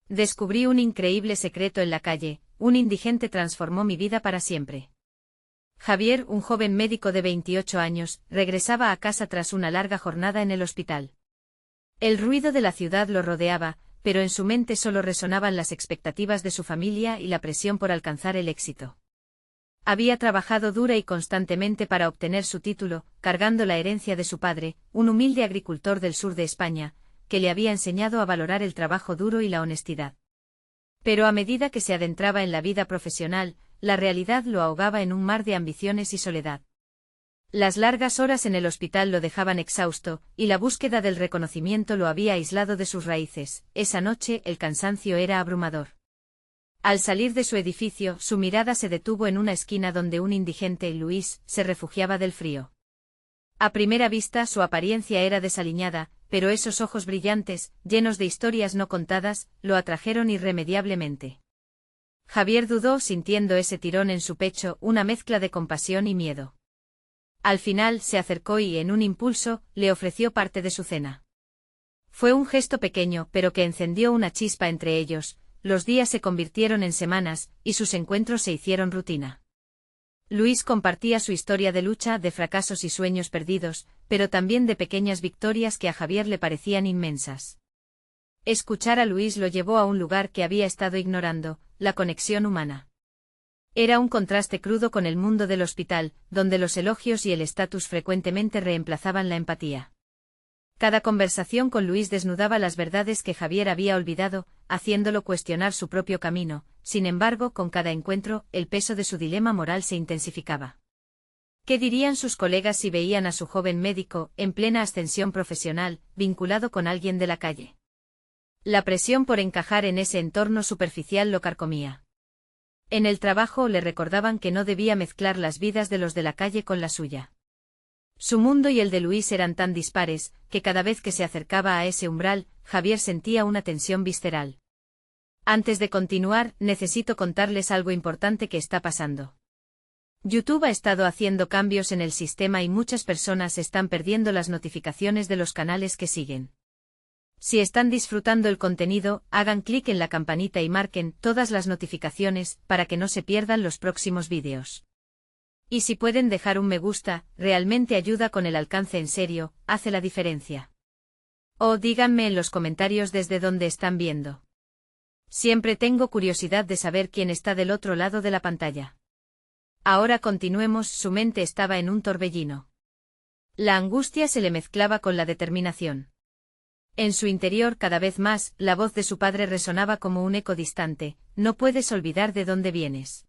Descubrí un increíble secreto en la calle, un indigente transformó mi vida para siempre. Javier, un joven médico de 28 años, regresaba a casa tras una larga jornada en el hospital. El ruido de la ciudad lo rodeaba, pero en su mente solo resonaban las expectativas de su familia y la presión por alcanzar el éxito. Había trabajado dura y constantemente para obtener su título, cargando la herencia de su padre, un humilde agricultor del sur de España, que le había enseñado a valorar el trabajo duro y la honestidad. Pero a medida que se adentraba en la vida profesional, la realidad lo ahogaba en un mar de ambiciones y soledad. Las largas horas en el hospital lo dejaban exhausto, y la búsqueda del reconocimiento lo había aislado de sus raíces. Esa noche el cansancio era abrumador. Al salir de su edificio, su mirada se detuvo en una esquina donde un indigente, Luis, se refugiaba del frío. A primera vista su apariencia era desaliñada, pero esos ojos brillantes, llenos de historias no contadas, lo atrajeron irremediablemente. Javier dudó sintiendo ese tirón en su pecho, una mezcla de compasión y miedo. Al final se acercó y, en un impulso, le ofreció parte de su cena. Fue un gesto pequeño, pero que encendió una chispa entre ellos. Los días se convirtieron en semanas, y sus encuentros se hicieron rutina. Luis compartía su historia de lucha, de fracasos y sueños perdidos, pero también de pequeñas victorias que a Javier le parecían inmensas. Escuchar a Luis lo llevó a un lugar que había estado ignorando, la conexión humana. Era un contraste crudo con el mundo del hospital, donde los elogios y el estatus frecuentemente reemplazaban la empatía. Cada conversación con Luis desnudaba las verdades que Javier había olvidado, haciéndolo cuestionar su propio camino. Sin embargo, con cada encuentro, el peso de su dilema moral se intensificaba. ¿Qué dirían sus colegas si veían a su joven médico, en plena ascensión profesional, vinculado con alguien de la calle? La presión por encajar en ese entorno superficial lo carcomía. En el trabajo le recordaban que no debía mezclar las vidas de los de la calle con la suya. Su mundo y el de Luis eran tan dispares, que cada vez que se acercaba a ese umbral, Javier sentía una tensión visceral. Antes de continuar, necesito contarles algo importante que está pasando. YouTube ha estado haciendo cambios en el sistema y muchas personas están perdiendo las notificaciones de los canales que siguen. Si están disfrutando el contenido, hagan clic en la campanita y marquen todas las notificaciones para que no se pierdan los próximos vídeos. Y si pueden dejar un me gusta, realmente ayuda con el alcance, en serio, hace la diferencia. O díganme en los comentarios desde dónde están viendo. Siempre tengo curiosidad de saber quién está del otro lado de la pantalla. Ahora continuemos. Su mente estaba en un torbellino. La angustia se le mezclaba con la determinación. En su interior, cada vez más, la voz de su padre resonaba como un eco distante: no puedes olvidar de dónde vienes.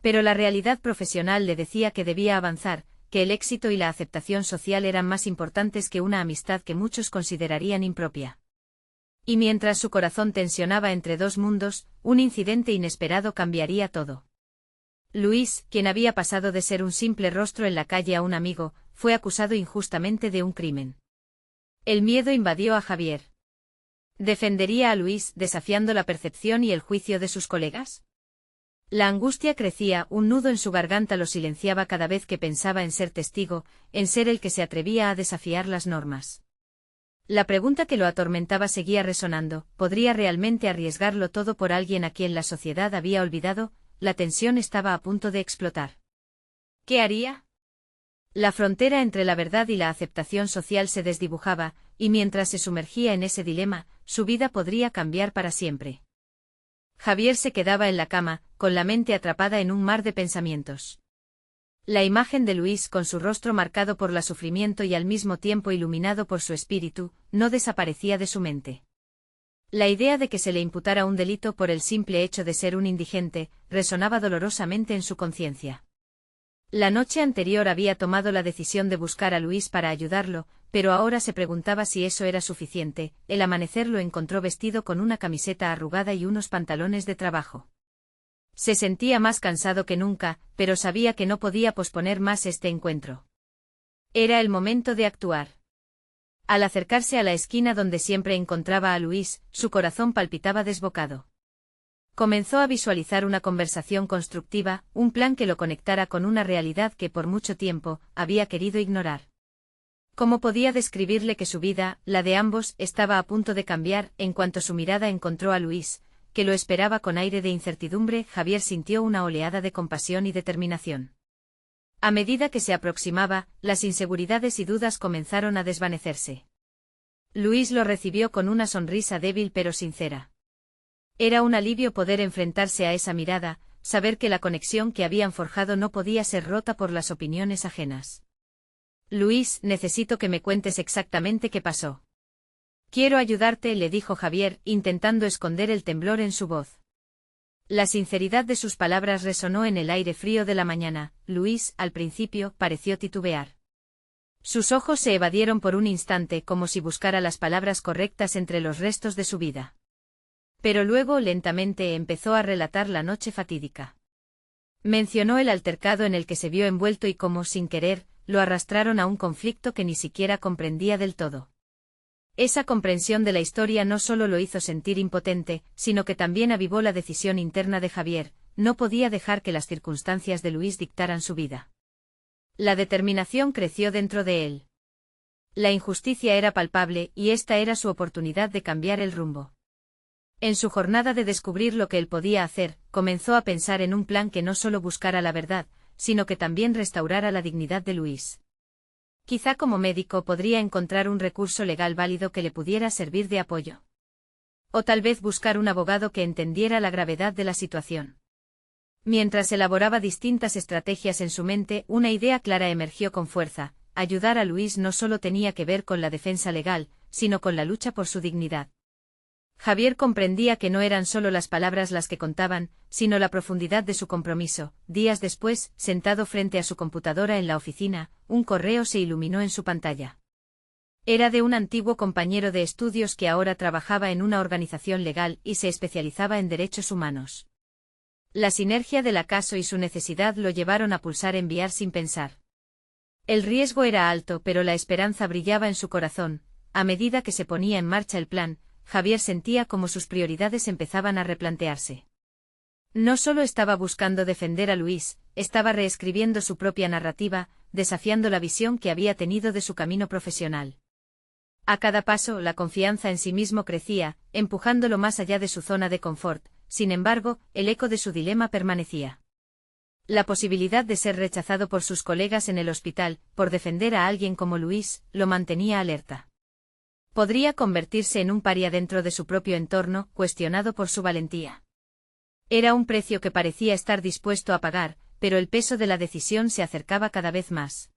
Pero la realidad profesional le decía que debía avanzar, que el éxito y la aceptación social eran más importantes que una amistad que muchos considerarían impropia. Y mientras su corazón tensionaba entre dos mundos, un incidente inesperado cambiaría todo. Luis, quien había pasado de ser un simple rostro en la calle a un amigo, fue acusado injustamente de un crimen. El miedo invadió a Javier. ¿Defendería a Luis, desafiando la percepción y el juicio de sus colegas? La angustia crecía, un nudo en su garganta lo silenciaba cada vez que pensaba en ser testigo, en ser el que se atrevía a desafiar las normas. La pregunta que lo atormentaba seguía resonando: ¿podría realmente arriesgarlo todo por alguien a quien la sociedad había olvidado? La tensión estaba a punto de explotar. ¿Qué haría? La frontera entre la verdad y la aceptación social se desdibujaba, y mientras se sumergía en ese dilema, su vida podría cambiar para siempre. Javier se quedaba en la cama, con la mente atrapada en un mar de pensamientos. La imagen de Luis, con su rostro marcado por el sufrimiento y al mismo tiempo iluminado por su espíritu, no desaparecía de su mente. La idea de que se le imputara un delito por el simple hecho de ser un indigente, resonaba dolorosamente en su conciencia. La noche anterior había tomado la decisión de buscar a Luis para ayudarlo, pero ahora se preguntaba si eso era suficiente. El amanecer lo encontró vestido con una camiseta arrugada y unos pantalones de trabajo. Se sentía más cansado que nunca, pero sabía que no podía posponer más este encuentro. Era el momento de actuar. Al acercarse a la esquina donde siempre encontraba a Luis, su corazón palpitaba desbocado. Comenzó a visualizar una conversación constructiva, un plan que lo conectara con una realidad que por mucho tiempo había querido ignorar. ¿Cómo podía describirle que su vida, la de ambos, estaba a punto de cambiar en cuanto su mirada encontró a Luis, que lo esperaba con aire de incertidumbre? Javier sintió una oleada de compasión y determinación. A medida que se aproximaba, las inseguridades y dudas comenzaron a desvanecerse. Luis lo recibió con una sonrisa débil pero sincera. Era un alivio poder enfrentarse a esa mirada, saber que la conexión que habían forjado no podía ser rota por las opiniones ajenas. Luis, necesito que me cuentes exactamente qué pasó. Quiero ayudarte, le dijo Javier, intentando esconder el temblor en su voz. La sinceridad de sus palabras resonó en el aire frío de la mañana. Luis, al principio, pareció titubear. Sus ojos se evadieron por un instante como si buscara las palabras correctas entre los restos de su vida. Pero luego lentamente empezó a relatar la noche fatídica. Mencionó el altercado en el que se vio envuelto y cómo, sin querer, lo arrastraron a un conflicto que ni siquiera comprendía del todo. Esa comprensión de la historia no solo lo hizo sentir impotente, sino que también avivó la decisión interna de Javier: no podía dejar que las circunstancias de Luis dictaran su vida. La determinación creció dentro de él. La injusticia era palpable y esta era su oportunidad de cambiar el rumbo. En su jornada de descubrir lo que él podía hacer, comenzó a pensar en un plan que no solo buscara la verdad, sino que también restaurara la dignidad de Luis. Quizá como médico podría encontrar un recurso legal válido que le pudiera servir de apoyo. O tal vez buscar un abogado que entendiera la gravedad de la situación. Mientras elaboraba distintas estrategias en su mente, una idea clara emergió con fuerza: ayudar a Luis no solo tenía que ver con la defensa legal, sino con la lucha por su dignidad. Javier comprendía que no eran solo las palabras las que contaban, sino la profundidad de su compromiso. Días después, sentado frente a su computadora en la oficina, un correo se iluminó en su pantalla. Era de un antiguo compañero de estudios que ahora trabajaba en una organización legal y se especializaba en derechos humanos. La sinergia del caso y su necesidad lo llevaron a pulsar enviar sin pensar. El riesgo era alto, pero la esperanza brillaba en su corazón. A medida que se ponía en marcha el plan, Javier sentía como sus prioridades empezaban a replantearse. No solo estaba buscando defender a Luis, estaba reescribiendo su propia narrativa, desafiando la visión que había tenido de su camino profesional. A cada paso, la confianza en sí mismo crecía, empujándolo más allá de su zona de confort. Sin embargo, el eco de su dilema permanecía. La posibilidad de ser rechazado por sus colegas en el hospital, por defender a alguien como Luis, lo mantenía alerta. Podría convertirse en un paria dentro de su propio entorno, cuestionado por su valentía. Era un precio que parecía estar dispuesto a pagar, pero el peso de la decisión se acercaba cada vez más.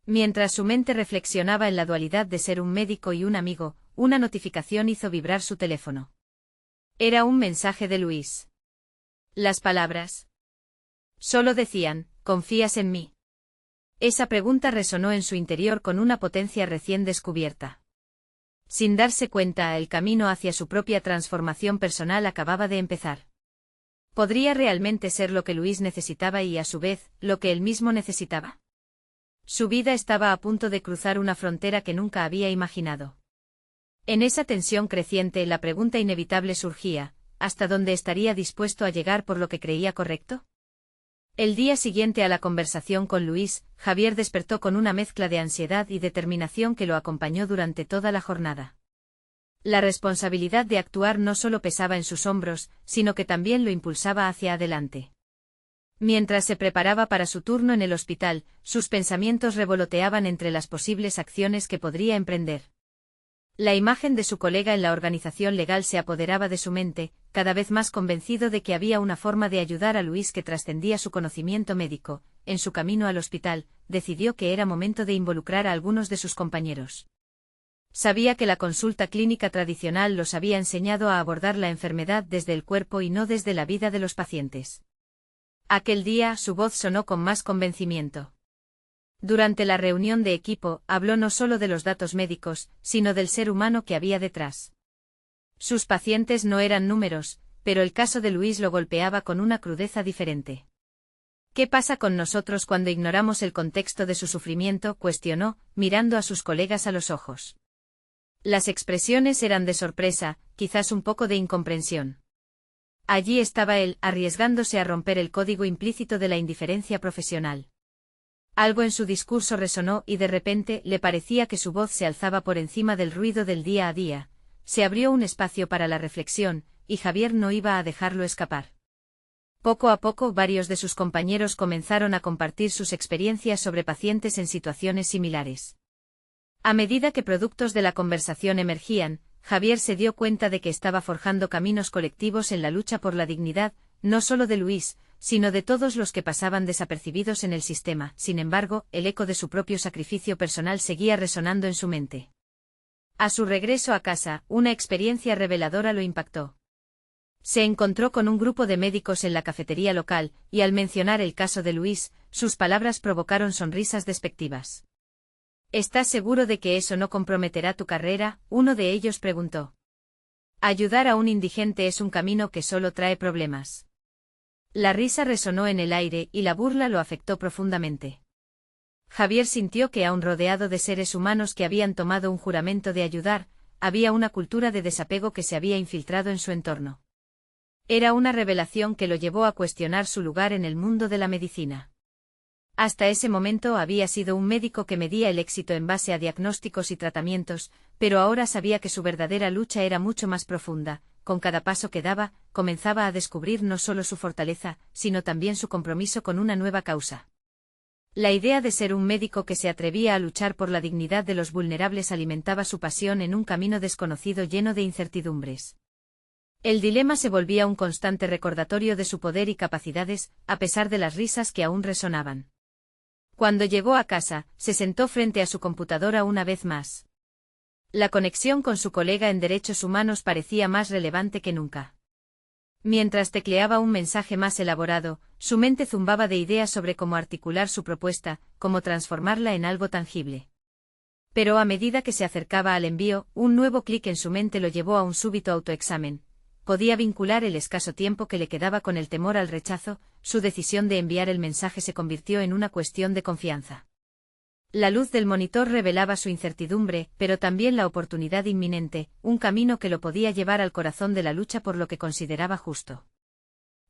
Mientras su mente reflexionaba en la dualidad de ser un médico y un amigo, una notificación hizo vibrar su teléfono. Era un mensaje de Luis. Las palabras solo decían: ¿confías en mí? Esa pregunta resonó en su interior con una potencia recién descubierta. Sin darse cuenta, el camino hacia su propia transformación personal acababa de empezar. ¿Podría realmente ser lo que Luis necesitaba y, a su vez, lo que él mismo necesitaba? Su vida estaba a punto de cruzar una frontera que nunca había imaginado. En esa tensión creciente, la pregunta inevitable surgía: ¿hasta dónde estaría dispuesto a llegar por lo que creía correcto? El día siguiente a la conversación con Luis, Javier despertó con una mezcla de ansiedad y determinación que lo acompañó durante toda la jornada. La responsabilidad de actuar no solo pesaba en sus hombros, sino que también lo impulsaba hacia adelante. Mientras se preparaba para su turno en el hospital, sus pensamientos revoloteaban entre las posibles acciones que podría emprender. La imagen de su colega en la organización legal se apoderaba de su mente, cada vez más convencido de que había una forma de ayudar a Luis que trascendía su conocimiento médico. En su camino al hospital, decidió que era momento de involucrar a algunos de sus compañeros. Sabía que la consulta clínica tradicional los había enseñado a abordar la enfermedad desde el cuerpo y no desde la vida de los pacientes. Aquel día, su voz sonó con más convencimiento. Durante la reunión de equipo, habló no solo de los datos médicos, sino del ser humano que había detrás. Sus pacientes no eran números, pero el caso de Luis lo golpeaba con una crudeza diferente. ¿Qué pasa con nosotros cuando ignoramos el contexto de su sufrimiento?, cuestionó, mirando a sus colegas a los ojos. Las expresiones eran de sorpresa, quizás un poco de incomprensión. Allí estaba él, arriesgándose a romper el código implícito de la indiferencia profesional. Algo en su discurso resonó y de repente le parecía que su voz se alzaba por encima del ruido del día a día. Se abrió un espacio para la reflexión, y Javier no iba a dejarlo escapar. Poco a poco varios de sus compañeros comenzaron a compartir sus experiencias sobre pacientes en situaciones similares. A medida que productos de la conversación emergían, Javier se dio cuenta de que estaba forjando caminos colectivos en la lucha por la dignidad, no solo de Luis, sino de todos los que pasaban desapercibidos en el sistema. Sin embargo, el eco de su propio sacrificio personal seguía resonando en su mente. A su regreso a casa, una experiencia reveladora lo impactó. Se encontró con un grupo de médicos en la cafetería local, y al mencionar el caso de Luis, sus palabras provocaron sonrisas despectivas. ¿Estás seguro de que eso no comprometerá tu carrera?, uno de ellos preguntó. Ayudar a un indigente es un camino que solo trae problemas. La risa resonó en el aire y la burla lo afectó profundamente. Javier sintió que, aun rodeado de seres humanos que habían tomado un juramento de ayudar, había una cultura de desapego que se había infiltrado en su entorno. Era una revelación que lo llevó a cuestionar su lugar en el mundo de la medicina. Hasta ese momento había sido un médico que medía el éxito en base a diagnósticos y tratamientos, pero ahora sabía que su verdadera lucha era mucho más profunda. Con cada paso que daba, comenzaba a descubrir no solo su fortaleza, sino también su compromiso con una nueva causa. La idea de ser un médico que se atrevía a luchar por la dignidad de los vulnerables alimentaba su pasión en un camino desconocido lleno de incertidumbres. El dilema se volvía un constante recordatorio de su poder y capacidades, a pesar de las risas que aún resonaban. Cuando llegó a casa, se sentó frente a su computadora una vez más. La conexión con su colega en derechos humanos parecía más relevante que nunca. Mientras tecleaba un mensaje más elaborado, su mente zumbaba de ideas sobre cómo articular su propuesta, cómo transformarla en algo tangible. Pero a medida que se acercaba al envío, un nuevo clic en su mente lo llevó a un súbito autoexamen. Podía vincular el escaso tiempo que le quedaba con el temor al rechazo. Su decisión de enviar el mensaje se convirtió en una cuestión de confianza. La luz del monitor revelaba su incertidumbre, pero también la oportunidad inminente, un camino que lo podía llevar al corazón de la lucha por lo que consideraba justo.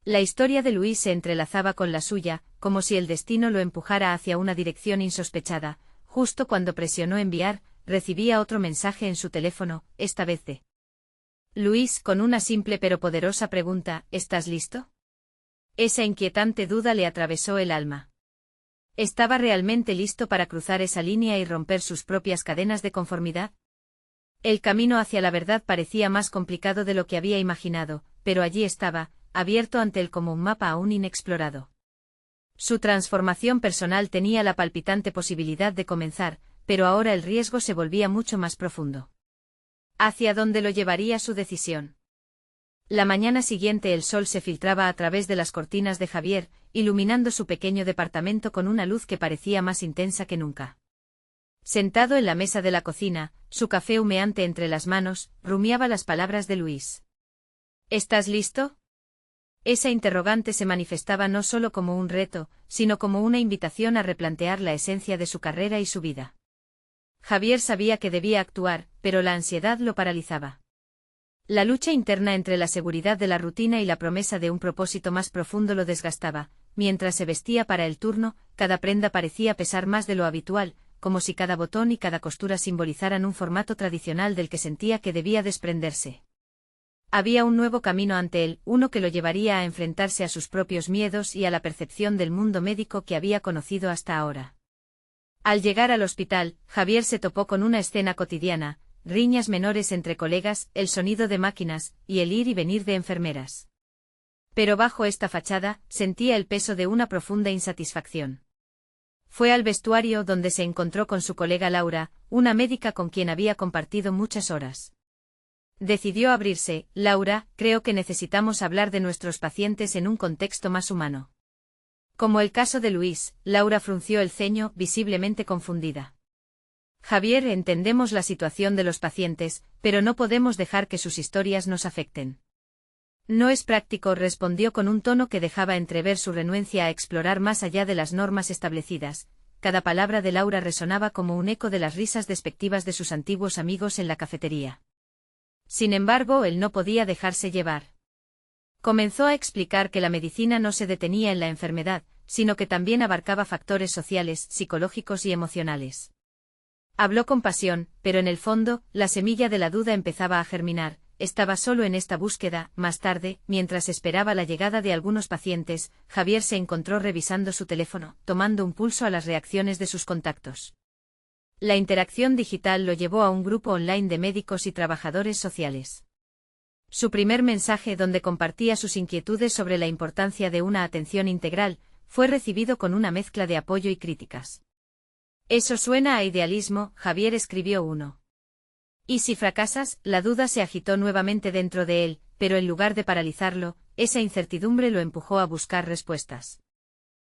La historia de Luis se entrelazaba con la suya, como si el destino lo empujara hacia una dirección insospechada. Justo cuando presionó enviar, recibía otro mensaje en su teléfono, esta vez de Luis, con una simple pero poderosa pregunta: ¿estás listo? Esa inquietante duda le atravesó el alma. ¿Estaba realmente listo para cruzar esa línea y romper sus propias cadenas de conformidad? El camino hacia la verdad parecía más complicado de lo que había imaginado, pero allí estaba, abierto ante él como un mapa aún inexplorado. Su transformación personal tenía la palpitante posibilidad de comenzar, pero ahora el riesgo se volvía mucho más profundo. ¿Hacia dónde lo llevaría su decisión? La mañana siguiente el sol se filtraba a través de las cortinas de Javier, iluminando su pequeño departamento con una luz que parecía más intensa que nunca. Sentado en la mesa de la cocina, su café humeante entre las manos, rumiaba las palabras de Luis. ¿Estás listo? Esa interrogante se manifestaba no solo como un reto, sino como una invitación a replantear la esencia de su carrera y su vida. Javier sabía que debía actuar, pero la ansiedad lo paralizaba. La lucha interna entre la seguridad de la rutina y la promesa de un propósito más profundo lo desgastaba. Mientras se vestía para el turno, cada prenda parecía pesar más de lo habitual, como si cada botón y cada costura simbolizaran un formato tradicional del que sentía que debía desprenderse. Había un nuevo camino ante él, uno que lo llevaría a enfrentarse a sus propios miedos y a la percepción del mundo médico que había conocido hasta ahora. Al llegar al hospital, Javier se topó con una escena cotidiana: riñas menores entre colegas, el sonido de máquinas, y el ir y venir de enfermeras. Pero bajo esta fachada, sentía el peso de una profunda insatisfacción. Fue al vestuario donde se encontró con su colega Laura, una médica con quien había compartido muchas horas. Decidió abrirse: Laura, creo que necesitamos hablar de nuestros pacientes en un contexto más humano. Como el caso de Luis, Laura frunció el ceño, visiblemente confundida. Javier, entendemos la situación de los pacientes, pero no podemos dejar que sus historias nos afecten. No es práctico, respondió con un tono que dejaba entrever su renuencia a explorar más allá de las normas establecidas. Cada palabra de Laura resonaba como un eco de las risas despectivas de sus antiguos amigos en la cafetería. Sin embargo, él no podía dejarse llevar. Comenzó a explicar que la medicina no se detenía en la enfermedad, sino que también abarcaba factores sociales, psicológicos y emocionales. Habló con pasión, pero en el fondo, la semilla de la duda empezaba a germinar. Estaba solo en esta búsqueda. Más tarde, mientras esperaba la llegada de algunos pacientes, Javier se encontró revisando su teléfono, tomando un pulso a las reacciones de sus contactos. La interacción digital lo llevó a un grupo online de médicos y trabajadores sociales. Su primer mensaje, donde compartía sus inquietudes sobre la importancia de una atención integral, fue recibido con una mezcla de apoyo y críticas. Eso suena a idealismo, Javier escribió uno. ¿Y si fracasas? La duda se agitó nuevamente dentro de él, pero en lugar de paralizarlo, esa incertidumbre lo empujó a buscar respuestas.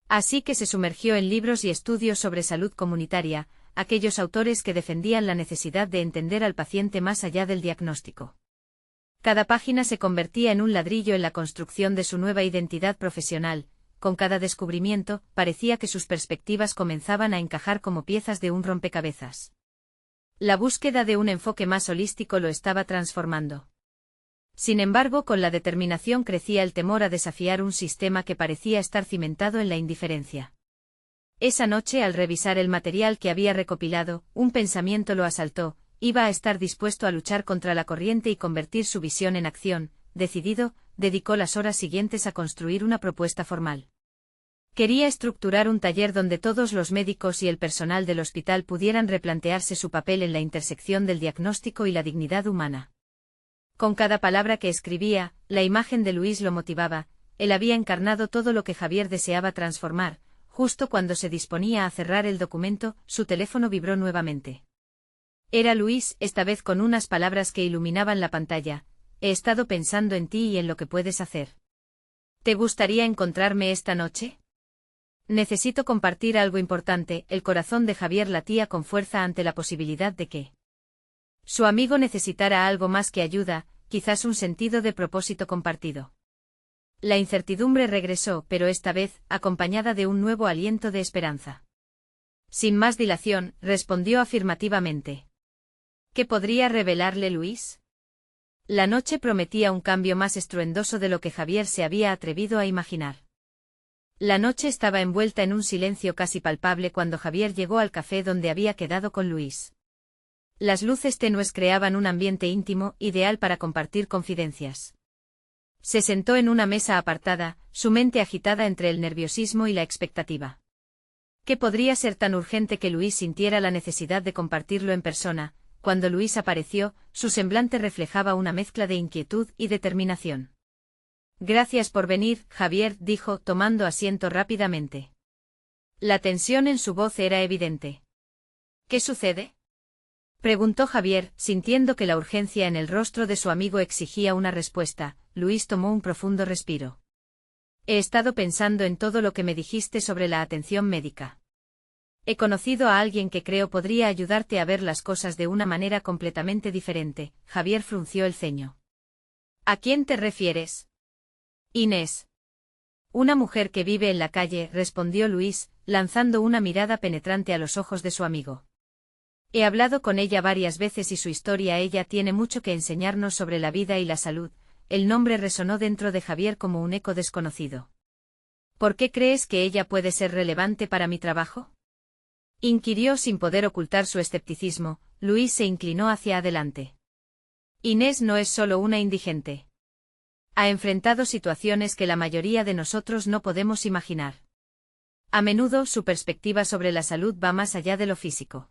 Así que se sumergió en libros y estudios sobre salud comunitaria, aquellos autores que defendían la necesidad de entender al paciente más allá del diagnóstico. Cada página se convertía en un ladrillo en la construcción de su nueva identidad profesional. Con cada descubrimiento, parecía que sus perspectivas comenzaban a encajar como piezas de un rompecabezas. La búsqueda de un enfoque más holístico lo estaba transformando. Sin embargo, con la determinación crecía el temor a desafiar un sistema que parecía estar cimentado en la indiferencia. Esa noche, al revisar el material que había recopilado, un pensamiento lo asaltó: iba a estar dispuesto a luchar contra la corriente y convertir su visión en acción. Decidido, dedicó las horas siguientes a construir una propuesta formal. Quería estructurar un taller donde todos los médicos y el personal del hospital pudieran replantearse su papel en la intersección del diagnóstico y la dignidad humana. Con cada palabra que escribía, la imagen de Luis lo motivaba. Él había encarnado todo lo que Javier deseaba transformar. Justo cuando se disponía a cerrar el documento, su teléfono vibró nuevamente. Era Luis, esta vez con unas palabras que iluminaban la pantalla. He estado pensando en ti y en lo que puedes hacer. ¿Te gustaría encontrarme esta noche? Necesito compartir algo importante. El corazón de Javier latía con fuerza ante la posibilidad de que su amigo necesitara algo más que ayuda, quizás un sentido de propósito compartido. La incertidumbre regresó, pero esta vez, acompañada de un nuevo aliento de esperanza. Sin más dilación, respondió afirmativamente. ¿Qué podría revelarle Luis? La noche prometía un cambio más estruendoso de lo que Javier se había atrevido a imaginar. La noche estaba envuelta en un silencio casi palpable cuando Javier llegó al café donde había quedado con Luis. Las luces tenues creaban un ambiente íntimo, ideal para compartir confidencias. Se sentó en una mesa apartada, su mente agitada entre el nerviosismo y la expectativa. ¿Qué podría ser tan urgente que Luis sintiera la necesidad de compartirlo en persona? Cuando Luis apareció, su semblante reflejaba una mezcla de inquietud y determinación. Gracias por venir, Javier, dijo, tomando asiento rápidamente. La tensión en su voz era evidente. ¿Qué sucede?, preguntó Javier, sintiendo que la urgencia en el rostro de su amigo exigía una respuesta. Luis tomó un profundo respiro. He estado pensando en todo lo que me dijiste sobre la atención médica. He conocido a alguien que creo podría ayudarte a ver las cosas de una manera completamente diferente. Javier frunció el ceño. ¿A quién te refieres? Inés. Una mujer que vive en la calle, respondió Luis, lanzando una mirada penetrante a los ojos de su amigo. He hablado con ella varias veces y su historia, ella tiene mucho que enseñarnos sobre la vida y la salud. El nombre resonó dentro de Javier como un eco desconocido. ¿Por qué crees que ella puede ser relevante para mi trabajo?, inquirió sin poder ocultar su escepticismo. Luis se inclinó hacia adelante. Inés no es solo una indigente. Ha enfrentado situaciones que la mayoría de nosotros no podemos imaginar. A menudo su perspectiva sobre la salud va más allá de lo físico.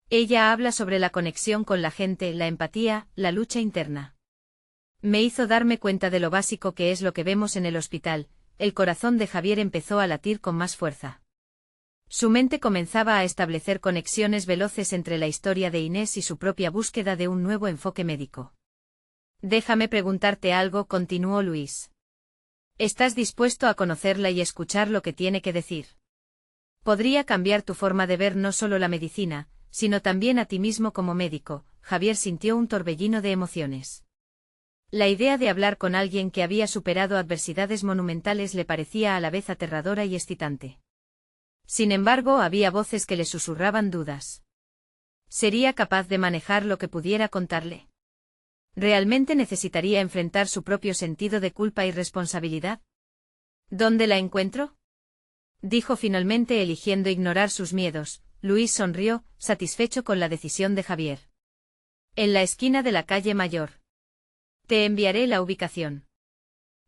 Ella habla sobre la conexión con la gente, la empatía, la lucha interna. Me hizo darme cuenta de lo básico que es lo que vemos en el hospital. El corazón de Javier empezó a latir con más fuerza. Su mente comenzaba a establecer conexiones veloces entre la historia de Inés y su propia búsqueda de un nuevo enfoque médico. Déjame preguntarte algo, continuó Luis. ¿Estás dispuesto a conocerla y escuchar lo que tiene que decir? Podría cambiar tu forma de ver no solo la medicina, sino también a ti mismo como médico. Javier sintió un torbellino de emociones. La idea de hablar con alguien que había superado adversidades monumentales le parecía a la vez aterradora y excitante. Sin embargo, había voces que le susurraban dudas. ¿Sería capaz de manejar lo que pudiera contarle? ¿Realmente necesitaría enfrentar su propio sentido de culpa y responsabilidad? ¿Dónde la encuentro? dijo finalmente eligiendo ignorar sus miedos. Luis sonrió, satisfecho con la decisión de Javier. En la esquina de la calle Mayor. Te enviaré la ubicación.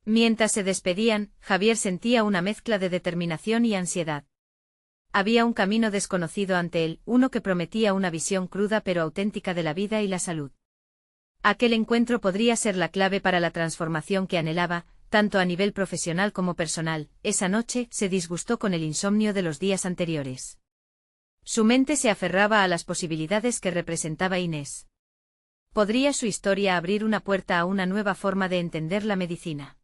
Mientras se despedían, Javier sentía una mezcla de determinación y ansiedad. Había un camino desconocido ante él, uno que prometía una visión cruda pero auténtica de la vida y la salud. Aquel encuentro podría ser la clave para la transformación que anhelaba, tanto a nivel profesional como personal. Esa noche se disgustó con el insomnio de los días anteriores. Su mente se aferraba a las posibilidades que representaba Inés. ¿Podría su historia abrir una puerta a una nueva forma de entender la medicina?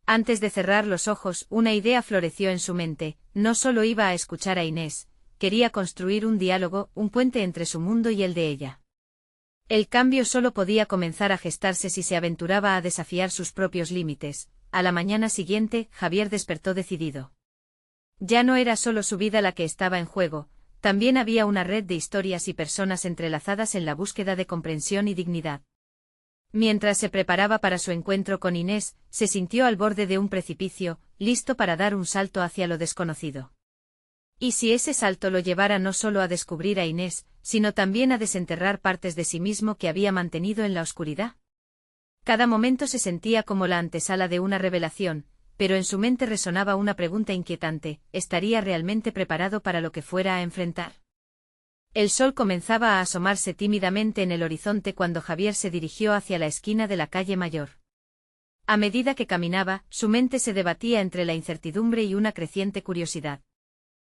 Antes de cerrar los ojos, una idea floreció en su mente. No solo iba a escuchar a Inés, quería construir un diálogo, un puente entre su mundo y el de ella. El cambio solo podía comenzar a gestarse si se aventuraba a desafiar sus propios límites. A la mañana siguiente, Javier despertó decidido. Ya no era solo su vida la que estaba en juego, también había una red de historias y personas entrelazadas en la búsqueda de comprensión y dignidad. Mientras se preparaba para su encuentro con Inés, se sintió al borde de un precipicio, listo para dar un salto hacia lo desconocido. ¿Y si ese salto lo llevara no solo a descubrir a Inés, sino también a desenterrar partes de sí mismo que había mantenido en la oscuridad? Cada momento se sentía como la antesala de una revelación, pero en su mente resonaba una pregunta inquietante: ¿estaría realmente preparado para lo que fuera a enfrentar? El sol comenzaba a asomarse tímidamente en el horizonte cuando Javier se dirigió hacia la esquina de la calle Mayor. A medida que caminaba, su mente se debatía entre la incertidumbre y una creciente curiosidad.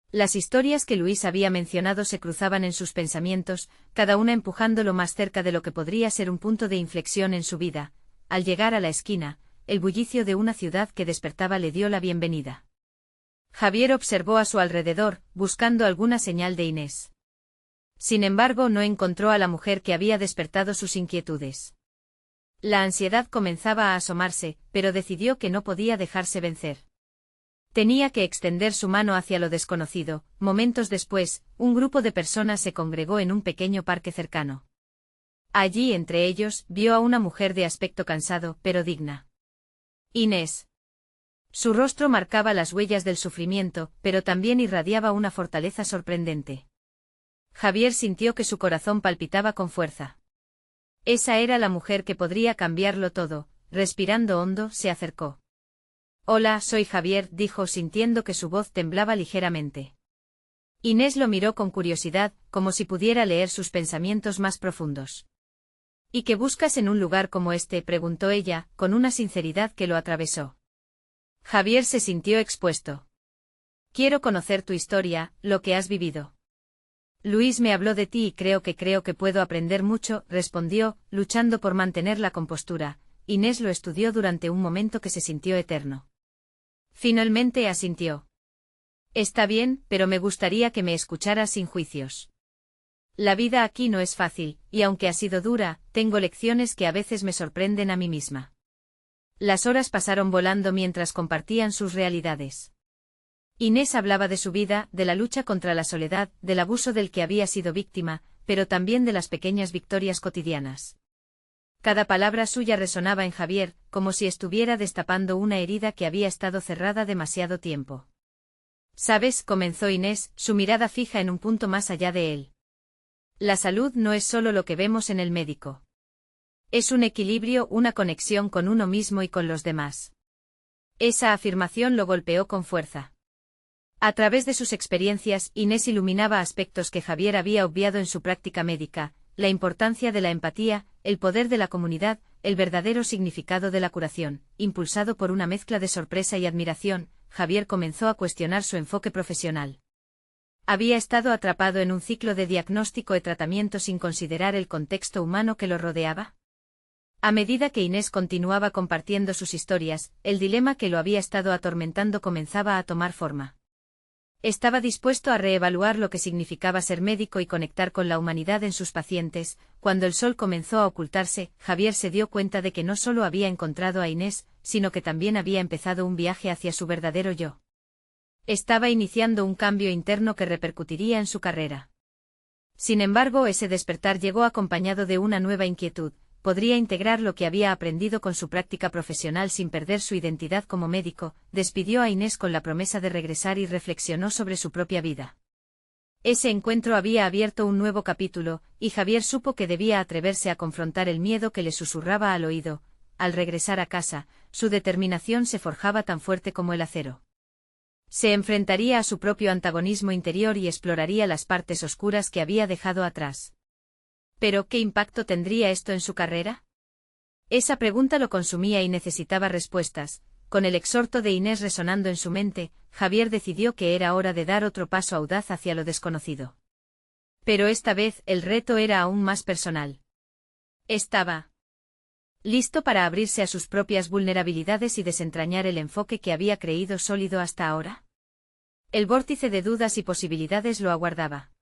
Las historias que Luis había mencionado se cruzaban en sus pensamientos, cada una empujándolo más cerca de lo que podría ser un punto de inflexión en su vida. Al llegar a la esquina, el bullicio de una ciudad que despertaba le dio la bienvenida. Javier observó a su alrededor, buscando alguna señal de Inés. Sin embargo, no encontró a la mujer que había despertado sus inquietudes. La ansiedad comenzaba a asomarse, pero decidió que no podía dejarse vencer. Tenía que extender su mano hacia lo desconocido. Momentos después, un grupo de personas se congregó en un pequeño parque cercano. Allí, entre ellos, vio a una mujer de aspecto cansado, pero digna. Inés. Su rostro marcaba las huellas del sufrimiento, pero también irradiaba una fortaleza sorprendente. Javier sintió que su corazón palpitaba con fuerza. Esa era la mujer que podría cambiarlo todo. Respirando hondo, se acercó. Hola, soy Javier, dijo sintiendo que su voz temblaba ligeramente. Inés lo miró con curiosidad, como si pudiera leer sus pensamientos más profundos. ¿Y qué buscas en un lugar como este?, preguntó ella, con una sinceridad que lo atravesó. Javier se sintió expuesto. Quiero conocer tu historia, lo que has vivido. Luis me habló de ti y creo que puedo aprender mucho, respondió, luchando por mantener la compostura. Inés lo estudió durante un momento que se sintió eterno. Finalmente asintió. Está bien, pero me gustaría que me escucharas sin juicios. La vida aquí no es fácil, y aunque ha sido dura, tengo lecciones que a veces me sorprenden a mí misma. Las horas pasaron volando mientras compartían sus realidades. Inés hablaba de su vida, de la lucha contra la soledad, del abuso del que había sido víctima, pero también de las pequeñas victorias cotidianas. Cada palabra suya resonaba en Javier, como si estuviera destapando una herida que había estado cerrada demasiado tiempo. ¿Sabes?, comenzó Inés, su mirada fija en un punto más allá de él. La salud no es solo lo que vemos en el médico. Es un equilibrio, una conexión con uno mismo y con los demás. Esa afirmación lo golpeó con fuerza. A través de sus experiencias, Inés iluminaba aspectos que Javier había obviado en su práctica médica: la importancia de la empatía, el poder de la comunidad, el verdadero significado de la curación. Impulsado por una mezcla de sorpresa y admiración, Javier comenzó a cuestionar su enfoque profesional. Había estado atrapado en un ciclo de diagnóstico y tratamiento sin considerar el contexto humano que lo rodeaba. A medida que Inés continuaba compartiendo sus historias, el dilema que lo había estado atormentando comenzaba a tomar forma. Estaba dispuesto a reevaluar lo que significaba ser médico y conectar con la humanidad en sus pacientes. Cuando el sol comenzó a ocultarse, Javier se dio cuenta de que no solo había encontrado a Inés, sino que también había empezado un viaje hacia su verdadero yo. Estaba iniciando un cambio interno que repercutiría en su carrera. Sin embargo, ese despertar llegó acompañado de una nueva inquietud. podría integrar lo que había aprendido con su práctica profesional sin perder su identidad como médico. Despidió a Inés con la promesa de regresar y reflexionó sobre su propia vida. Ese encuentro había abierto un nuevo capítulo, y Javier supo que debía atreverse a confrontar el miedo que le susurraba al oído. Al regresar a casa, su determinación se forjaba tan fuerte como el acero. Se enfrentaría a su propio antagonismo interior y exploraría las partes oscuras que había dejado atrás. ¿Pero qué impacto tendría esto en su carrera? Esa pregunta lo consumía y necesitaba respuestas. Con el exhorto de Inés resonando en su mente, Javier decidió que era hora de dar otro paso audaz hacia lo desconocido. Pero esta vez el reto era aún más personal. Estaba listo para abrirse a sus propias vulnerabilidades y desentrañar el enfoque que había creído sólido hasta ahora. El vórtice de dudas y posibilidades lo aguardaba.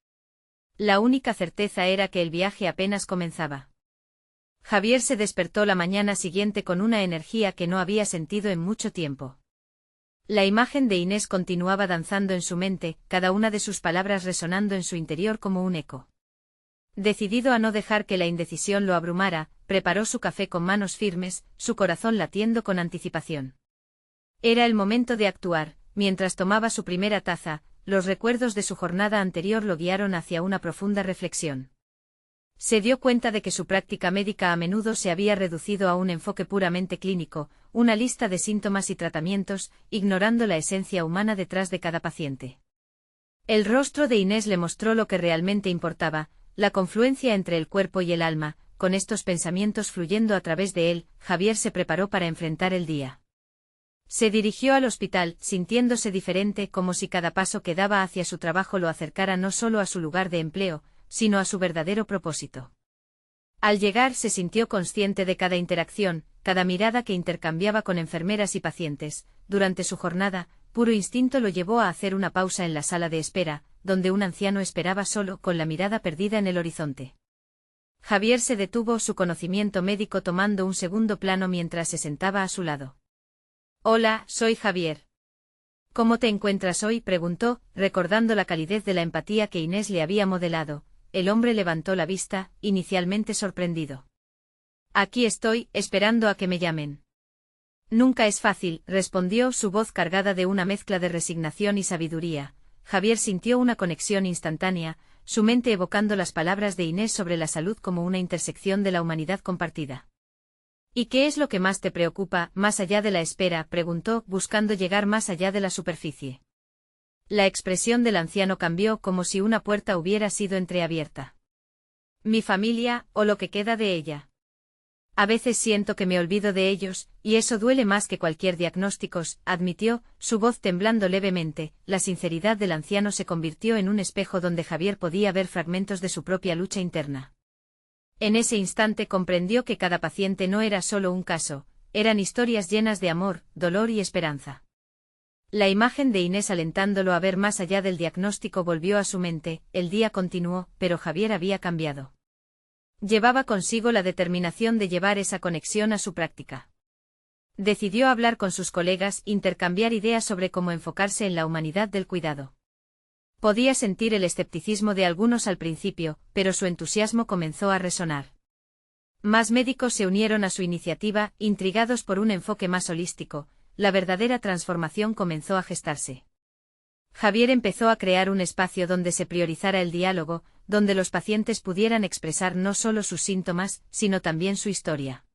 La única certeza era que el viaje apenas comenzaba. Javier se despertó la mañana siguiente con una energía que no había sentido en mucho tiempo. La imagen de Inés continuaba danzando en su mente, cada una de sus palabras resonando en su interior como un eco. Decidido a no dejar que la indecisión lo abrumara, preparó su café con manos firmes, su corazón latiendo con anticipación. Era el momento de actuar. Mientras tomaba su primera taza, los recuerdos de su jornada anterior lo guiaron hacia una profunda reflexión. Se dio cuenta de que su práctica médica a menudo se había reducido a un enfoque puramente clínico, una lista de síntomas y tratamientos, ignorando la esencia humana detrás de cada paciente. El rostro de Inés le mostró lo que realmente importaba, la confluencia entre el cuerpo y el alma. Con estos pensamientos fluyendo a través de él, Javier se preparó para enfrentar el día. Se dirigió al hospital, sintiéndose diferente, como si cada paso que daba hacia su trabajo lo acercara no solo a su lugar de empleo, sino a su verdadero propósito. Al llegar se sintió consciente de cada interacción, cada mirada que intercambiaba con enfermeras y pacientes. Durante su jornada, puro instinto lo llevó a hacer una pausa en la sala de espera, donde un anciano esperaba solo, con la mirada perdida en el horizonte. Javier se detuvo, su conocimiento médico tomando un segundo plano mientras se sentaba a su lado. «Hola, soy Javier. ¿Cómo te encuentras hoy?», preguntó, recordando la calidez de la empatía que Inés le había modelado. El hombre levantó la vista, inicialmente sorprendido. «Aquí estoy, esperando a que me llamen». «Nunca es fácil», respondió, su voz cargada de una mezcla de resignación y sabiduría. Javier sintió una conexión instantánea, su mente evocando las palabras de Inés sobre la salud como una intersección de la humanidad compartida. «¿Y qué es lo que más te preocupa, más allá de la espera?», preguntó, buscando llegar más allá de la superficie. La expresión del anciano cambió como si una puerta hubiera sido entreabierta. «Mi familia, o lo que queda de ella. A veces siento que me olvido de ellos, y eso duele más que cualquier diagnóstico», admitió, su voz temblando levemente. La sinceridad del anciano se convirtió en un espejo donde Javier podía ver fragmentos de su propia lucha interna. En ese instante comprendió que cada paciente no era solo un caso, eran historias llenas de amor, dolor y esperanza. La imagen de Inés alentándolo a ver más allá del diagnóstico volvió a su mente. El día continuó, pero Javier había cambiado. Llevaba consigo la determinación de llevar esa conexión a su práctica. Decidió hablar con sus colegas, intercambiar ideas sobre cómo enfocarse en la humanidad del cuidado. Podía sentir el escepticismo de algunos al principio, pero su entusiasmo comenzó a resonar. Más médicos se unieron a su iniciativa, intrigados por un enfoque más holístico. La verdadera transformación comenzó a gestarse. Javier empezó a crear un espacio donde se priorizara el diálogo, donde los pacientes pudieran expresar no solo sus síntomas, sino también su historia.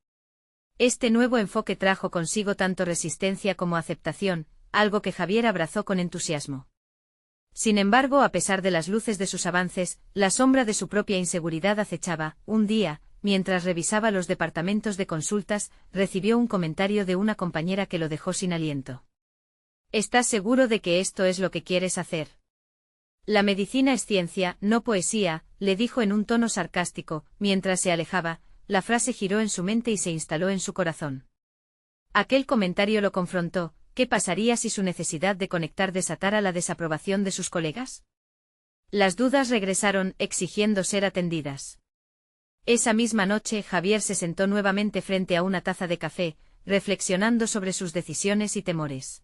Este nuevo enfoque trajo consigo tanto resistencia como aceptación, algo que Javier abrazó con entusiasmo. Sin embargo, a pesar de las luces de sus avances, la sombra de su propia inseguridad acechaba. Un día, mientras revisaba los departamentos de consultas, recibió un comentario de una compañera que lo dejó sin aliento. «¿Estás seguro de que esto es lo que quieres hacer? La medicina es ciencia, no poesía», le dijo en un tono sarcástico. Mientras se alejaba, la frase giró en su mente y se instaló en su corazón. Aquel comentario lo confrontó. ¿Qué pasaría si su necesidad de conectar desatara la desaprobación de sus colegas? Las dudas regresaron, exigiendo ser atendidas. Esa misma noche Javier se sentó nuevamente frente a una taza de café, reflexionando sobre sus decisiones y temores.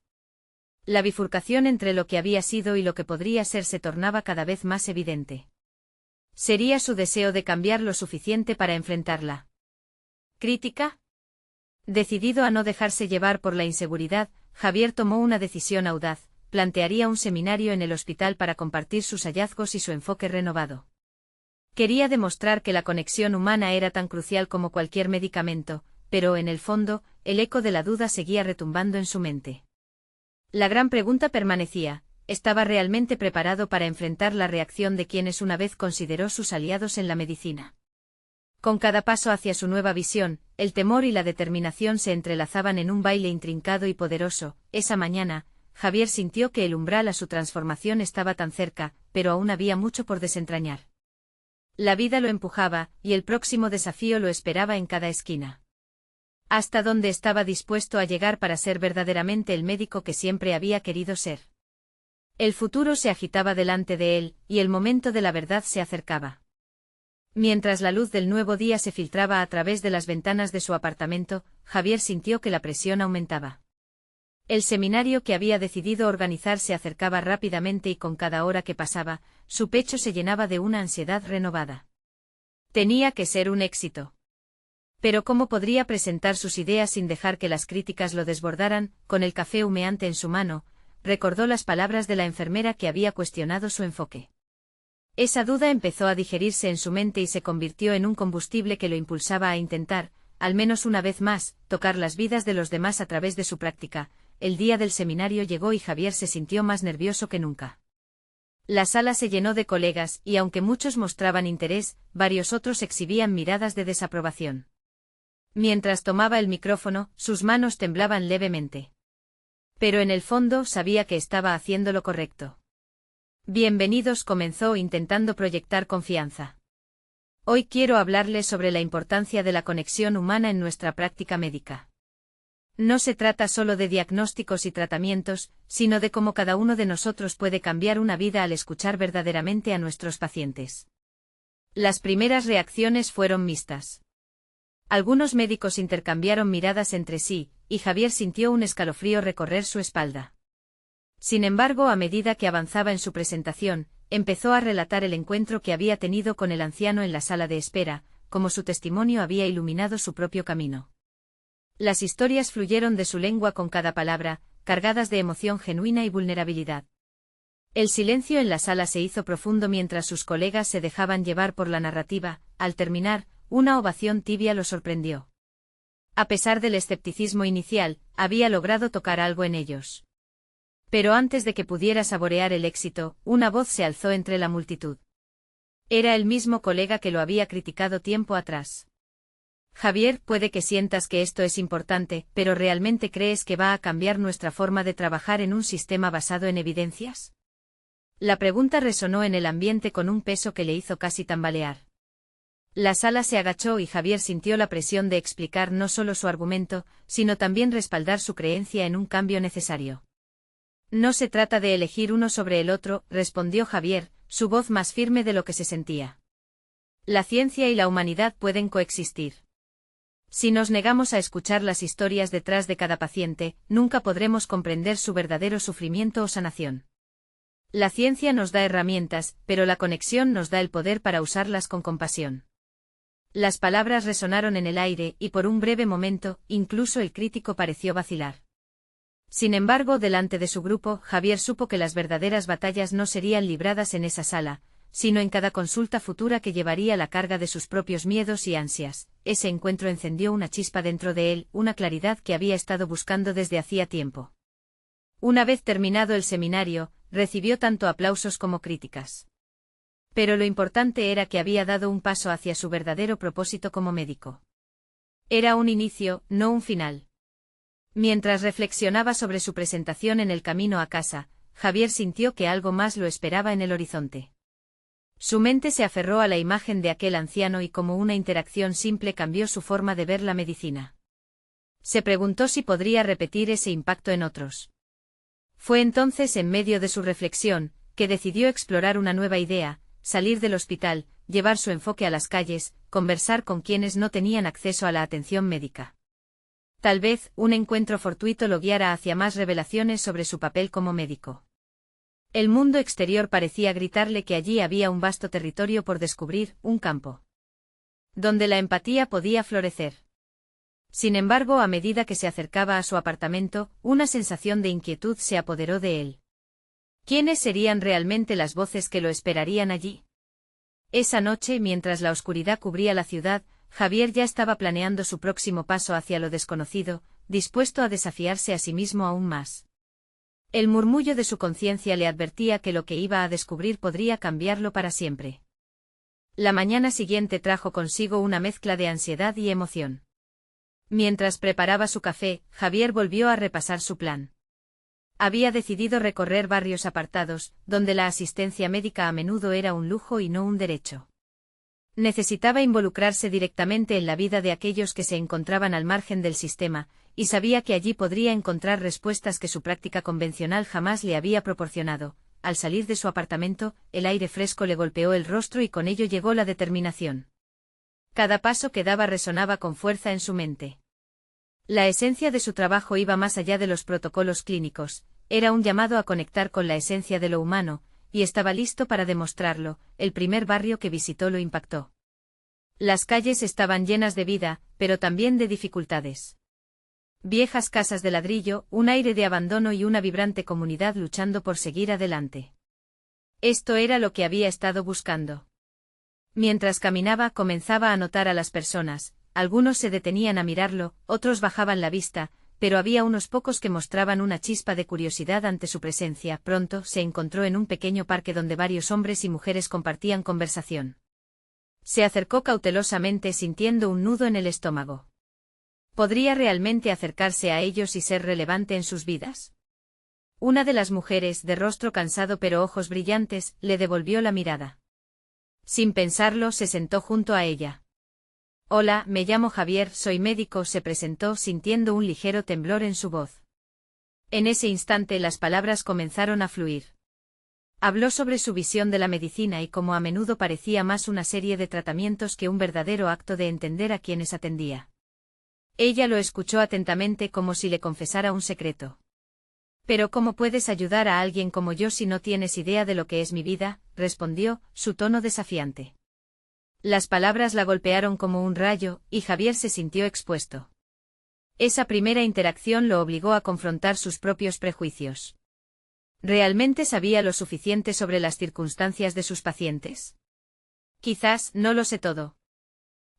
La bifurcación entre lo que había sido y lo que podría ser se tornaba cada vez más evidente. ¿Sería su deseo de cambiar lo suficiente para enfrentarla? ¿Crítica? Decidido a no dejarse llevar por la inseguridad, Javier tomó una decisión audaz: plantearía un seminario en el hospital para compartir sus hallazgos y su enfoque renovado. Quería demostrar que la conexión humana era tan crucial como cualquier medicamento, pero en el fondo, el eco de la duda seguía retumbando en su mente. La gran pregunta permanecía: ¿estaba realmente preparado para enfrentar la reacción de quienes una vez consideró sus aliados en la medicina? Con cada paso hacia su nueva visión, el temor y la determinación se entrelazaban en un baile intrincado y poderoso. Esa mañana, Javier sintió que el umbral a su transformación estaba tan cerca, pero aún había mucho por desentrañar. La vida lo empujaba, y el próximo desafío lo esperaba en cada esquina. ¿Hasta dónde estaba dispuesto a llegar para ser verdaderamente el médico que siempre había querido ser? El futuro se agitaba delante de él, y el momento de la verdad se acercaba. Mientras la luz del nuevo día se filtraba a través de las ventanas de su apartamento, Javier sintió que la presión aumentaba. El seminario que había decidido organizar se acercaba rápidamente y con cada hora que pasaba, su pecho se llenaba de una ansiedad renovada. Tenía que ser un éxito. Pero ¿cómo podría presentar sus ideas sin dejar que las críticas lo desbordaran? Con el café humeante en su mano, recordó las palabras de la enfermera que había cuestionado su enfoque. Esa duda empezó a digerirse en su mente y se convirtió en un combustible que lo impulsaba a intentar, al menos una vez más, tocar las vidas de los demás a través de su práctica. El día del seminario llegó y Javier se sintió más nervioso que nunca. La sala se llenó de colegas y aunque muchos mostraban interés, varios otros exhibían miradas de desaprobación. Mientras tomaba el micrófono, sus manos temblaban levemente. Pero en el fondo sabía que estaba haciendo lo correcto. Bienvenidos, comenzó intentando proyectar confianza. Hoy quiero hablarles sobre la importancia de la conexión humana en nuestra práctica médica. No se trata solo de diagnósticos y tratamientos, sino de cómo cada uno de nosotros puede cambiar una vida al escuchar verdaderamente a nuestros pacientes. Las primeras reacciones fueron mixtas. Algunos médicos intercambiaron miradas entre sí, y Javier sintió un escalofrío recorrer su espalda. Sin embargo, a medida que avanzaba en su presentación, empezó a relatar el encuentro que había tenido con el anciano en la sala de espera, como su testimonio había iluminado su propio camino. Las historias fluyeron de su lengua con cada palabra, cargadas de emoción genuina y vulnerabilidad. El silencio en la sala se hizo profundo mientras sus colegas se dejaban llevar por la narrativa. Al terminar, una ovación tibia lo sorprendió. A pesar del escepticismo inicial, había logrado tocar algo en ellos. Pero antes de que pudiera saborear el éxito, una voz se alzó entre la multitud. Era el mismo colega que lo había criticado tiempo atrás. Javier, puede que sientas que esto es importante, pero ¿realmente crees que va a cambiar nuestra forma de trabajar en un sistema basado en evidencias? La pregunta resonó en el ambiente con un peso que le hizo casi tambalear. La sala se agachó y Javier sintió la presión de explicar no solo su argumento, sino también respaldar su creencia en un cambio necesario. No se trata de elegir uno sobre el otro, respondió Javier, su voz más firme de lo que se sentía. La ciencia y la humanidad pueden coexistir. Si nos negamos a escuchar las historias detrás de cada paciente, nunca podremos comprender su verdadero sufrimiento o sanación. La ciencia nos da herramientas, pero la conexión nos da el poder para usarlas con compasión. Las palabras resonaron en el aire y por un breve momento, incluso el crítico pareció vacilar. Sin embargo, delante de su grupo, Javier supo que las verdaderas batallas no serían libradas en esa sala, sino en cada consulta futura que llevaría la carga de sus propios miedos y ansias. Ese encuentro encendió una chispa dentro de él, una claridad que había estado buscando desde hacía tiempo. Una vez terminado el seminario, recibió tanto aplausos como críticas. Pero lo importante era que había dado un paso hacia su verdadero propósito como médico. Era un inicio, no un final. Mientras reflexionaba sobre su presentación en el camino a casa, Javier sintió que algo más lo esperaba en el horizonte. Su mente se aferró a la imagen de aquel anciano y como una interacción simple cambió su forma de ver la medicina. Se preguntó si podría repetir ese impacto en otros. Fue entonces, en medio de su reflexión, que decidió explorar una nueva idea: salir del hospital, llevar su enfoque a las calles, conversar con quienes no tenían acceso a la atención médica. Tal vez, un encuentro fortuito lo guiara hacia más revelaciones sobre su papel como médico. El mundo exterior parecía gritarle que allí había un vasto territorio por descubrir, un campo donde la empatía podía florecer. Sin embargo, a medida que se acercaba a su apartamento, una sensación de inquietud se apoderó de él. ¿Quiénes serían realmente las voces que lo esperarían allí? Esa noche, mientras la oscuridad cubría la ciudad, Javier ya estaba planeando su próximo paso hacia lo desconocido, dispuesto a desafiarse a sí mismo aún más. El murmullo de su conciencia le advertía que lo que iba a descubrir podría cambiarlo para siempre. La mañana siguiente trajo consigo una mezcla de ansiedad y emoción. Mientras preparaba su café, Javier volvió a repasar su plan. Había decidido recorrer barrios apartados, donde la asistencia médica a menudo era un lujo y no un derecho. Necesitaba involucrarse directamente en la vida de aquellos que se encontraban al margen del sistema, y sabía que allí podría encontrar respuestas que su práctica convencional jamás le había proporcionado. Al salir de su apartamento, el aire fresco le golpeó el rostro y con ello llegó la determinación. Cada paso que daba resonaba con fuerza en su mente. La esencia de su trabajo iba más allá de los protocolos clínicos, era un llamado a conectar con la esencia de lo humano, y estaba listo para demostrarlo. El primer barrio que visitó lo impactó. Las calles estaban llenas de vida, pero también de dificultades. Viejas casas de ladrillo, un aire de abandono y una vibrante comunidad luchando por seguir adelante. Esto era lo que había estado buscando. Mientras caminaba, comenzaba a notar a las personas. Algunos se detenían a mirarlo, otros bajaban la vista, pero había unos pocos que mostraban una chispa de curiosidad ante su presencia. Pronto se encontró en un pequeño parque donde varios hombres y mujeres compartían conversación. Se acercó cautelosamente sintiendo un nudo en el estómago. ¿Podría realmente acercarse a ellos y ser relevante en sus vidas? Una de las mujeres, de rostro cansado pero ojos brillantes, le devolvió la mirada. Sin pensarlo, se sentó junto a ella. Hola, me llamo Javier, soy médico, se presentó sintiendo un ligero temblor en su voz. En ese instante las palabras comenzaron a fluir. Habló sobre su visión de la medicina y cómo a menudo parecía más una serie de tratamientos que un verdadero acto de entender a quienes atendía. Ella lo escuchó atentamente como si le confesara un secreto. «¿Pero cómo puedes ayudar a alguien como yo si no tienes idea de lo que es mi vida?», respondió, su tono desafiante. Las palabras la golpearon como un rayo, y Javier se sintió expuesto. Esa primera interacción lo obligó a confrontar sus propios prejuicios. ¿Realmente sabía lo suficiente sobre las circunstancias de sus pacientes? Quizás no lo sé todo.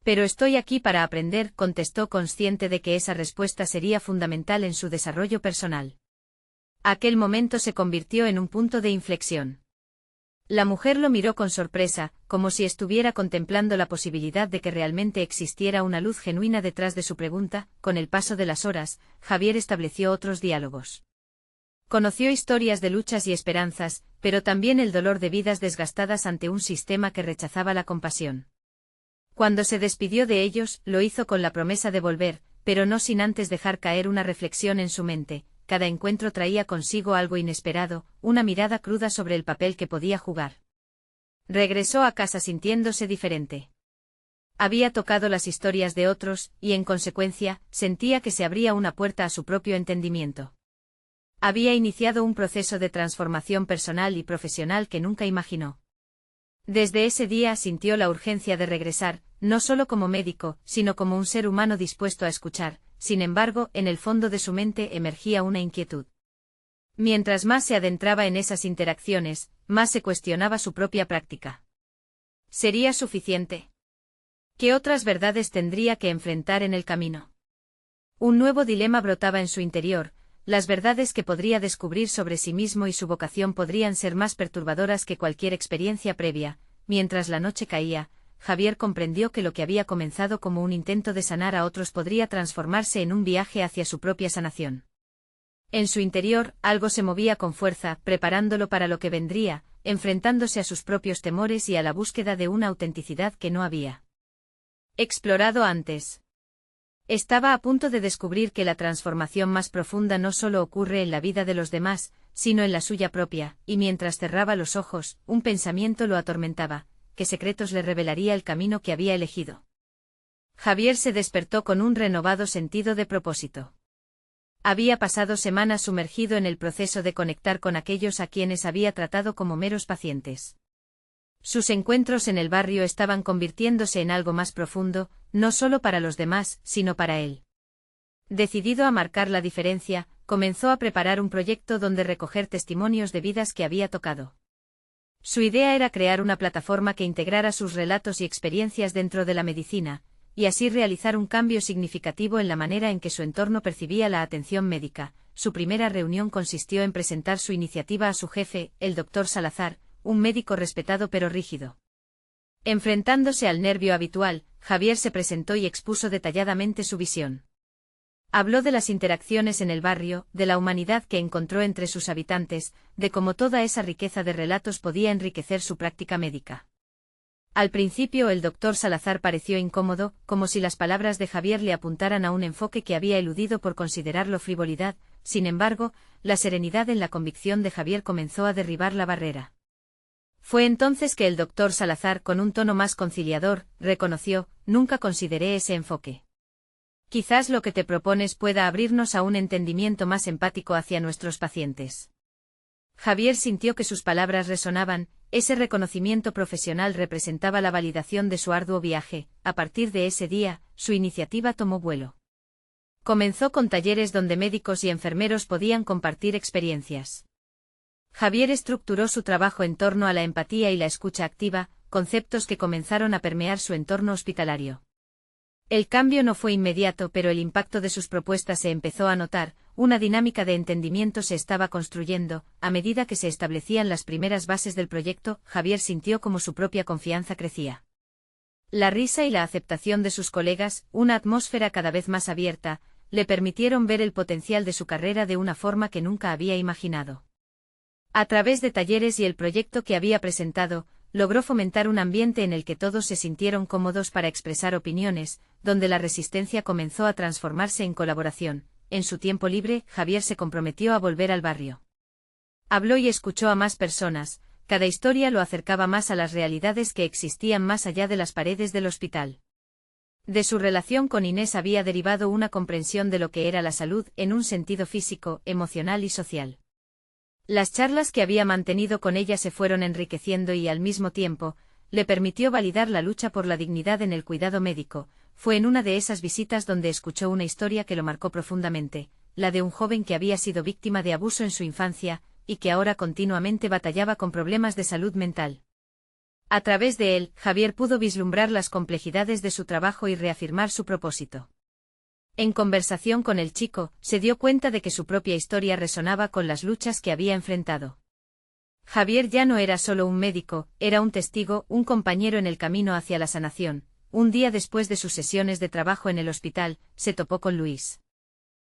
Pero estoy aquí para aprender, contestó consciente de que esa respuesta sería fundamental en su desarrollo personal. Aquel momento se convirtió en un punto de inflexión. La mujer lo miró con sorpresa, como si estuviera contemplando la posibilidad de que realmente existiera una luz genuina detrás de su pregunta. Con el paso de las horas, Javier estableció otros diálogos. Conoció historias de luchas y esperanzas, pero también el dolor de vidas desgastadas ante un sistema que rechazaba la compasión. Cuando se despidió de ellos, lo hizo con la promesa de volver, pero no sin antes dejar caer una reflexión en su mente. Cada encuentro traía consigo algo inesperado, una mirada cruda sobre el papel que podía jugar. Regresó a casa sintiéndose diferente. Había tocado las historias de otros, y en consecuencia, sentía que se abría una puerta a su propio entendimiento. Había iniciado un proceso de transformación personal y profesional que nunca imaginó. Desde ese día sintió la urgencia de regresar, no solo como médico, sino como un ser humano dispuesto a escuchar. Sin embargo, en el fondo de su mente emergía una inquietud. Mientras más se adentraba en esas interacciones, más se cuestionaba su propia práctica. ¿Sería suficiente? ¿Qué otras verdades tendría que enfrentar en el camino? Un nuevo dilema brotaba en su interior. Las verdades que podría descubrir sobre sí mismo y su vocación podrían ser más perturbadoras que cualquier experiencia previa. Mientras la noche caía, Javier comprendió que lo que había comenzado como un intento de sanar a otros podría transformarse en un viaje hacia su propia sanación. En su interior, algo se movía con fuerza, preparándolo para lo que vendría, enfrentándose a sus propios temores y a la búsqueda de una autenticidad que no había explorado antes. Estaba a punto de descubrir que la transformación más profunda no solo ocurre en la vida de los demás, sino en la suya propia, y mientras cerraba los ojos, un pensamiento lo atormentaba. ¿Qué secretos le revelaría el camino que había elegido? Javier se despertó con un renovado sentido de propósito. Había pasado semanas sumergido en el proceso de conectar con aquellos a quienes había tratado como meros pacientes. Sus encuentros en el barrio estaban convirtiéndose en algo más profundo, no solo para los demás, sino para él. Decidido a marcar la diferencia, comenzó a preparar un proyecto donde recoger testimonios de vidas que había tocado. Su idea era crear una plataforma que integrara sus relatos y experiencias dentro de la medicina, y así realizar un cambio significativo en la manera en que su entorno percibía la atención médica. Su primera reunión consistió en presentar su iniciativa a su jefe, el Dr. Salazar, un médico respetado pero rígido. Enfrentándose al nervio habitual, Javier se presentó y expuso detalladamente su visión. Habló de las interacciones en el barrio, de la humanidad que encontró entre sus habitantes, de cómo toda esa riqueza de relatos podía enriquecer su práctica médica. Al principio el doctor Salazar pareció incómodo, como si las palabras de Javier le apuntaran a un enfoque que había eludido por considerarlo frivolidad. Sin embargo, la serenidad en la convicción de Javier comenzó a derribar la barrera. Fue entonces que el doctor Salazar, con un tono más conciliador, reconoció: nunca consideré ese enfoque. Quizás lo que te propones pueda abrirnos a un entendimiento más empático hacia nuestros pacientes. Javier sintió que sus palabras resonaban. Ese reconocimiento profesional representaba la validación de su arduo viaje. A partir de ese día, su iniciativa tomó vuelo. Comenzó con talleres donde médicos y enfermeros podían compartir experiencias. Javier estructuró su trabajo en torno a la empatía y la escucha activa, conceptos que comenzaron a permear su entorno hospitalario. El cambio no fue inmediato, pero el impacto de sus propuestas se empezó a notar. Una dinámica de entendimiento se estaba construyendo. A medida que se establecían las primeras bases del proyecto, Javier sintió como su propia confianza crecía. La risa y la aceptación de sus colegas, una atmósfera cada vez más abierta, le permitieron ver el potencial de su carrera de una forma que nunca había imaginado. A través de talleres y el proyecto que había presentado, logró fomentar un ambiente en el que todos se sintieron cómodos para expresar opiniones, donde la resistencia comenzó a transformarse en colaboración. En su tiempo libre, Javier se comprometió a volver al barrio. Habló y escuchó a más personas. Cada historia lo acercaba más a las realidades que existían más allá de las paredes del hospital. De su relación con Inés había derivado una comprensión de lo que era la salud en un sentido físico, emocional y social. Las charlas que había mantenido con ella se fueron enriqueciendo y, al mismo tiempo, le permitió validar la lucha por la dignidad en el cuidado médico. Fue en una de esas visitas donde escuchó una historia que lo marcó profundamente, la de un joven que había sido víctima de abuso en su infancia, y que ahora continuamente batallaba con problemas de salud mental. A través de él, Javier pudo vislumbrar las complejidades de su trabajo y reafirmar su propósito. En conversación con el chico, se dio cuenta de que su propia historia resonaba con las luchas que había enfrentado. Javier ya no era solo un médico, era un testigo, un compañero en el camino hacia la sanación. Un día después de sus sesiones de trabajo en el hospital, se topó con Luis.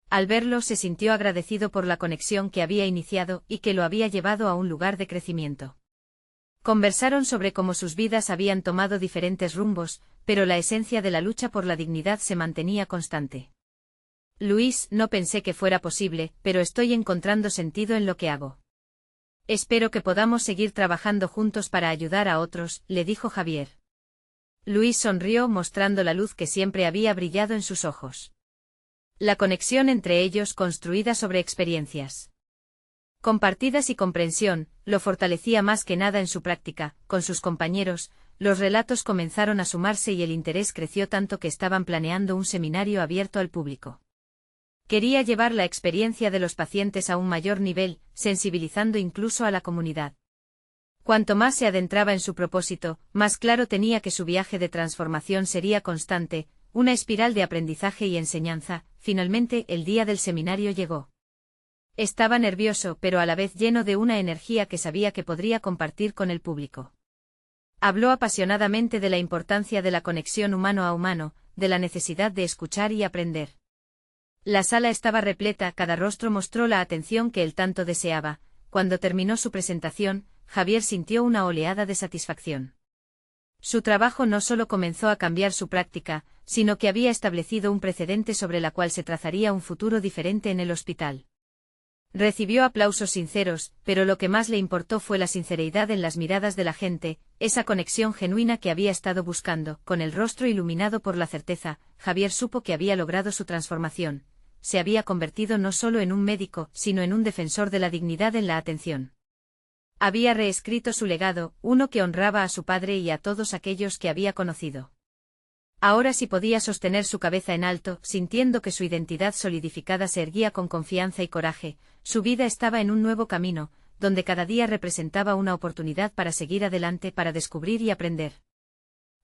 Al verlo se sintió agradecido por la conexión que había iniciado y que lo había llevado a un lugar de crecimiento. Conversaron sobre cómo sus vidas habían tomado diferentes rumbos, pero la esencia de la lucha por la dignidad se mantenía constante. Luis, no pensé que fuera posible, pero estoy encontrando sentido en lo que hago. Espero que podamos seguir trabajando juntos para ayudar a otros, le dijo Javier. Luis sonrió mostrando la luz que siempre había brillado en sus ojos. La conexión entre ellos, construida sobre experiencias compartidas y comprensión, lo fortalecía más que nada en su práctica. Con sus compañeros, los relatos comenzaron a sumarse y el interés creció tanto que estaban planeando un seminario abierto al público. Quería llevar la experiencia de los pacientes a un mayor nivel, sensibilizando incluso a la comunidad. Cuanto más se adentraba en su propósito, más claro tenía que su viaje de transformación sería constante, una espiral de aprendizaje y enseñanza. Finalmente, el día del seminario llegó. Estaba nervioso, pero a la vez lleno de una energía que sabía que podría compartir con el público. Habló apasionadamente de la importancia de la conexión humano a humano, de la necesidad de escuchar y aprender. La sala estaba repleta, cada rostro mostró la atención que él tanto deseaba. Cuando terminó su presentación, Javier sintió una oleada de satisfacción. Su trabajo no solo comenzó a cambiar su práctica, sino que había establecido un precedente sobre la cual se trazaría un futuro diferente en el hospital. Recibió aplausos sinceros, pero lo que más le importó fue la sinceridad en las miradas de la gente, esa conexión genuina que había estado buscando. Con el rostro iluminado por la certeza, Javier supo que había logrado su transformación. Se había convertido no solo en un médico, sino en un defensor de la dignidad en la atención. Había reescrito su legado, uno que honraba a su padre y a todos aquellos que había conocido. Ahora sí podía sostener su cabeza en alto, sintiendo que su identidad solidificada se erguía con confianza y coraje. Su vida estaba en un nuevo camino, donde cada día representaba una oportunidad para seguir adelante, para descubrir y aprender.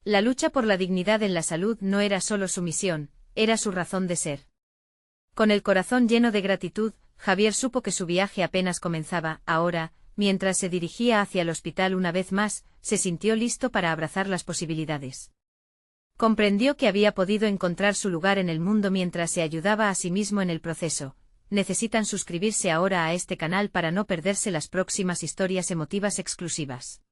La lucha por la dignidad en la salud no era solo su misión, era su razón de ser. Con el corazón lleno de gratitud, Javier supo que su viaje apenas comenzaba. Ahora, mientras se dirigía hacia el hospital una vez más, se sintió listo para abrazar las posibilidades. Comprendió que había podido encontrar su lugar en el mundo mientras se ayudaba a sí mismo en el proceso. Necesitan suscribirse ahora a este canal para no perderse las próximas historias emotivas exclusivas.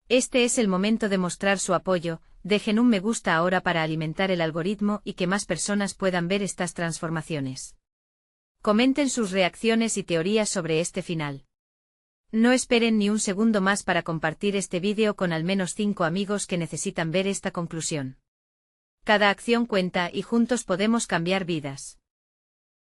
Este es el momento de mostrar su apoyo. Dejen un me gusta ahora para alimentar el algoritmo y que más personas puedan ver estas transformaciones. Comenten sus reacciones y teorías sobre este final. No esperen ni un segundo más para compartir este vídeo con al menos 5 amigos que necesitan ver esta conclusión. Cada acción cuenta y juntos podemos cambiar vidas.